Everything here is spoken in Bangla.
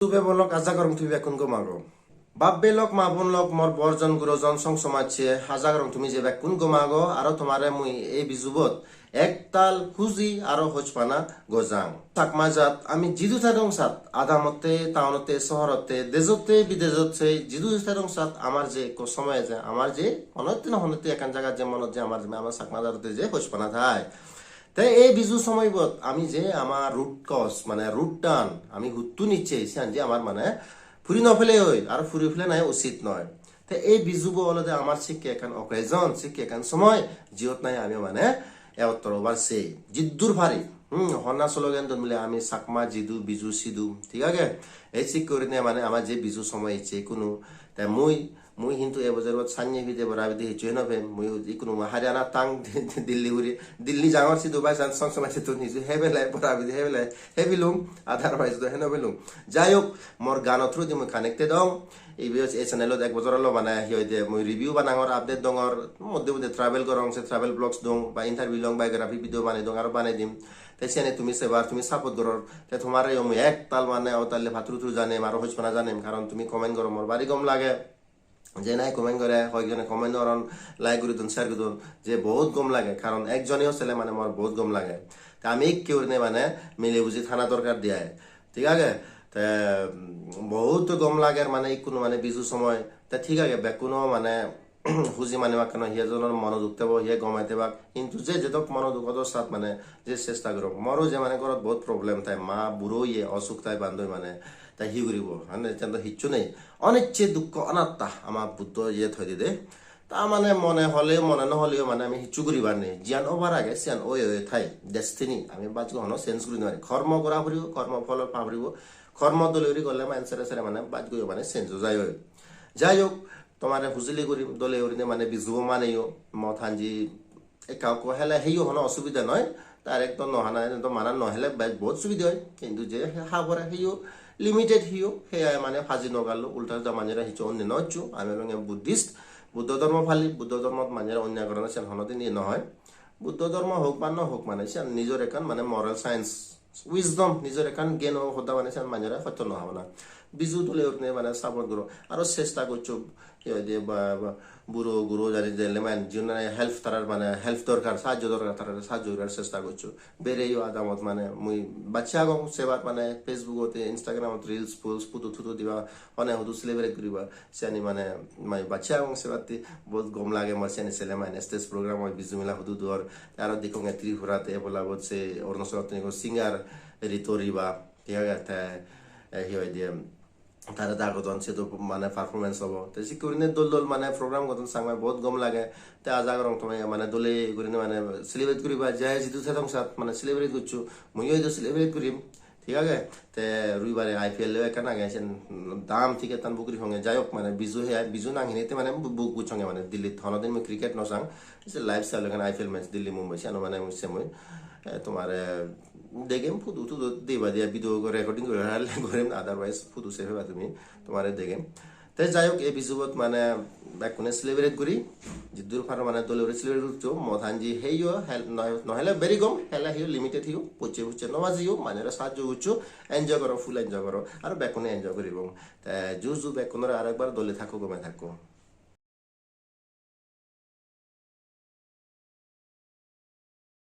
তুবে বলক আজা করম তুই বেকুন গো মাগো বাব্বে লোক মা বোন লোক মোর বরজন গুরুজন সং সমাজছে হাজা করম তুমি যে বেকুন গো মাগো আরো তোমারে মুই এই বিজুবত একতাল হুজি আরো হজপানা গজাং চাকমা জাত আমি জিদু থাকং সাত আদামতে টাউনতে শহরতে দেজতে বিদেজতে জিদু থাকং সাত আমার যে সময় যে আমার যে অনতে না হনতে একান জায়গা যে মনত যে আমার চাকমা জাততে যে হজপানা থাই তাই এই বিজু সময়বত আমি যে আমার রুট কস মানে রুট টান আমি হুত্তু নিচ্ছে যে আমার মানে ফুরি নফেলে হই আর ফুরি ফেলে নাই উচিত নয় তাই এই বিজু বলতে আমার শিক্ষা এখান অকেজন শিক্ষা এখান সময় জিওত নাই আমি মানে এওত্তর ওভার সে জিদ্দুর ভারি হন্না স্লোগান মিলে আমি চাকমা জিদু বিজু সিদু ঠিক আছে এই শিখ করে নিয়ে মানে আমার যে বিজু সময় ইচ্ছে কোনো তাই মুই কিন্তু এবছর সান্যে ভিদে বরাবিদে হিচুয়ে নবে মুই কোনো হারিয়ানা টাং দিল্লি ঘুরি দিল্লি যাওয়ার সিধু বাই চান্স সময় তো নিজে হেবেলাই বরাবিদে হেবেলাই হেবিলুম আদারওয়াইজ তো হেনবেলুম যাই হোক মোর গান থ্রু দি মুই কানেক্টেড হং এই চ্যানেলত এক বছর হলো মানে হিয়ে মুই রিভিউ বানাঙর আপডেট দঙর মধ্যে মধ্যে ট্রাভেল করং সে ট্রাভেল ব্লগস দং বা ইন্টারভিউ লং বায়োগ্রাফি ভিডিও বানাই দং আর বানাই দিম তাই সেনে তুমি সেবার তুমি সাপোর্ট করো তাই তোমার মুই এক তাল মানে তালে ভাতরু থ্রু জানিম আর হজপানা জানিম কারণ তুমি কমেন্ট করো মোর বাড়ি গম লাগে যে নাই কমেন্ট করে কয়েকজনে কমেন্ট করেন লাইক করে দিন শেয়ার করে দিন যে বহুত গম লাগে কারণ একজনেও ছেলে মানে মোর বহুত গম লাগে তা আমি কেউ নেই মানে মিলে বুঝি থানা দরকার দিয়ে ঠিক আছে তা বহুত গম লাগে মানে কোনো মানে বিজু সময় তা ঠিক আছে বেকুনো মানে হুজি মানে কেন সিয়াজনের মনোযোগ দেব সিয়ে গমাইতে বা কিন্তু যে যেতক মনোযোগত সাথ মানে যে চেষ্টা করব মরো যে মানে ঘৰত বহুত প্রবলেম তাই মা বুড়ো ইয়ে অসুখ তাই বান্ধবী মানে তাই হি কৰিব মানে হিচ্ছু নেই অনিচ্ছে দুঃখ অনাত্মা আমার বুদ্ধ ইয়ে থৈ দে তা মানে মনে হলেও মনে নহলেও মানে আমি হিচ্ছু করিবার নেই জিয়ান ওভার আগে সিয়ান ওই ঠাই ডেস্টিনি আমি বাজ হনো চেঞ্জ করি নোৱাৰি কর্ম করা ফুরিব কর্ম ফল পাহরিব কর্ম দলেরি করলে মানুষের সেরে মানে বাজ গই মানে চেঞ্জ যায় যাই হোক তোমার হুজুলি করি দলে মানে বিজুও মানেও মথানজি কাউকে হেলে সেইও হনো অসুবিধা নয় তার একদম নহানা মানা নহলে বহুত সুবিধা হয় কিন্তু যে হাবরে সেইও লিমিটেড হিও সেয়াই মানে ফাজি নগালো উল্টা মানুষেরা হিচো অন্য নচ্ছু আমি বুদ্ধিস্ট বুদ্ধ ধর্ম ফালি বুদ্ধ ধর্মত মানুষেরা অন্য কারণে সে হনতে নিয়ে নহয় বুদ্ধ ধর্ম হোক বা নহোক মানে সে নিজের একান মানে মরাল সায়েন্স উইজডম নিজের একান জ্ঞান হতা মানে সে মানুষেরা সত্য নহব না বিজু তুলে উঠনে মানে সাপোর্ট করো আরো চেষ্টা করছো বুড়ো গুরু জানি যে লেমান যিনি হেল্প তার মানে হেল্প দরকার সাহায্য দরকার তার সাহায্য করার চেষ্টা করছো বেড়েও আদামত মানে মুই বাচ্চা গম সেবার মানে ফেসবুকতে ইনস্টাগ্রামত রিলস পোস্ট ফুটো থুটো দিবা অনেক হতো সেলিব্রেট করিবা সেনি মানে মাই বাচ্চা গম সেবাতে বহুত গম লাগে মোর সেনি ছেলে মানে স্টেজ প্রোগ্রাম হয় বিজু মেলা হতো দর আর দেখো ত্রিপুরাতে বলা বলছে অরুণাচলত সিঙ্গার ঋতরিবা ঠিক আছে হিয় দিয়ে তারা দাগতন সে তো মানে পারফরমেন্স হবো তো সে করিনে দল মানে প্রোগ্রাম করতেন সাংবাই বহুত গম লাগে তে আজাগ রং তুমি মানে দলে করিনে মানে সেলিব্রেট করিবা যাই জিতু থাকম সাথ মানে সেলিব্রেট করছো মুইও তো সেলিব্রেট করিম ঠিক আছে তে রবিবারে আইপিএল একা না গেছেন দাম থেকে তান বুকরি সঙ্গে যাই হোক মানে বিজু নাঙিনিতে মানে বুক বুঝঙ্গে মানে দিল্লিত হনদিন মই ক্রিকেট নসাং লাইভ চাইল আইপিএল ম্যাচ দিল্লি মুম্বাই সেনো মানে মুছে মই তোমার দেখেম ফুটু টুটু দিবা দিয়া ভিডিও রেকর্ডিং করে করিম আদারওয়াইজ ফুটু সেভ হবা তুমি তোমার দেখেম তাই যাই হোক এই বিজুবত মানে বেকুনে সেলিব্রেট করি জিদ্দুর ফার মানে দলে সেলিব্রেট করছো মথানজি হেইও নহলে বেরি গম হেলা হিও লিমিটেড হিও পচে পচে নবাজিও মানুষের সাহায্য করছো এনজয় করো ফুল এনজয় করো আর বেকুনে এনজয় করিব জু বেকুনের আরেকবার দলে থাকো গমে থাকো